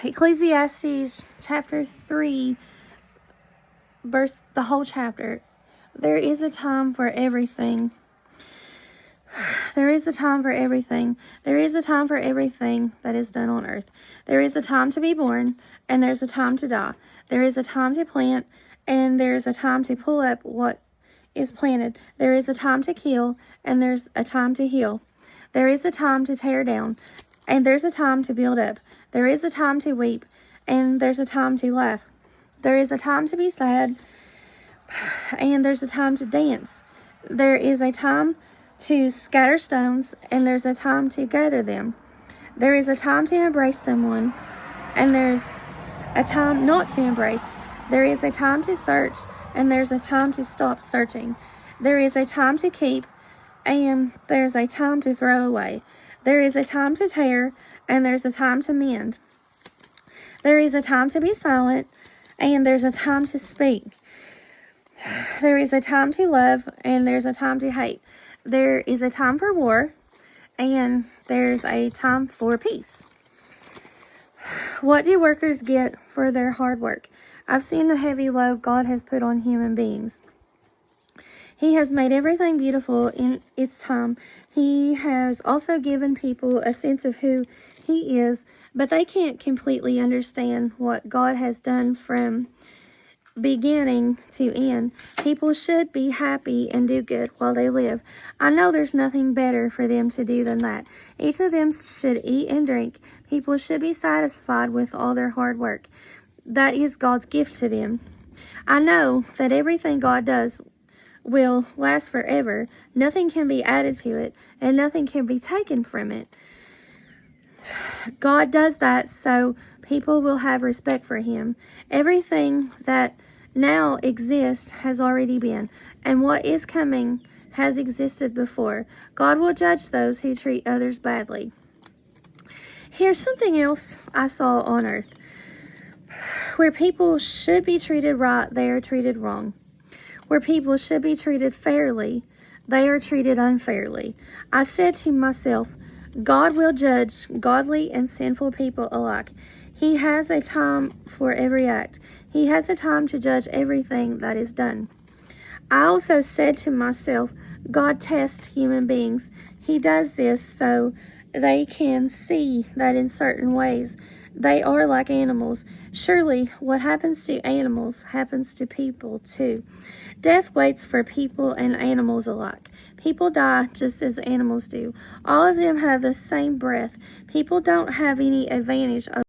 Ecclesiastes chapter 3, the whole chapter. There is a time for everything. There is a time for everything. There is a time for everything that is done on earth. There is a time to be born, and there's a time to die. There is a time to plant, and there's a time to pull up what is planted. There is a time to kill, and there's a time to heal. There is a time to tear down, and there's a time to build up. There is a time to weep, and there's a time to laugh. There is a time to be sad, and there's a time to dance. There is a time to scatter stones, and there's a time to gather them. There is a time to embrace someone, and there's a time not to embrace. There is a time to search, and there's a time to stop searching. There is a time to keep, and there's a time to throw away. There is a time to tear, and there's a time to mend. There is a time to be silent, and there's a time to speak. There is a time to love, and there's a time to hate. There is a time for war, and there's a time for peace. What do workers get for their hard work? I've seen the heavy load God has put on human beings. He has made everything beautiful in its time. He has also given people a sense of who He is, but they can't completely understand what God has done from beginning to end. People should be happy and do good while they live. I know there's nothing better for them to do than that. Each of them should eat and drink. People should be satisfied with all their hard work. That is God's gift to them. I know that everything God does will last forever. Nothing can be added to it, and nothing can be taken from it. God does that so people will have respect for Him. Everything that now exists has already been, and what is coming has existed before. God will judge those who treat others badly. Here's something else I saw on earth. Where people should be treated right, they are treated wrong. Where people should be treated fairly, they are treated unfairly. I said to myself, God will judge godly and sinful people alike. He has a time for every act. He has a time to judge everything that is done. I also said to myself, God tests human beings. He does this so they can see that in certain ways they are like animals. Surely what happens to animals happens to people too. Death waits for people and animals alike. People die just as animals do. All of them have the same breath. People don't have any advantage over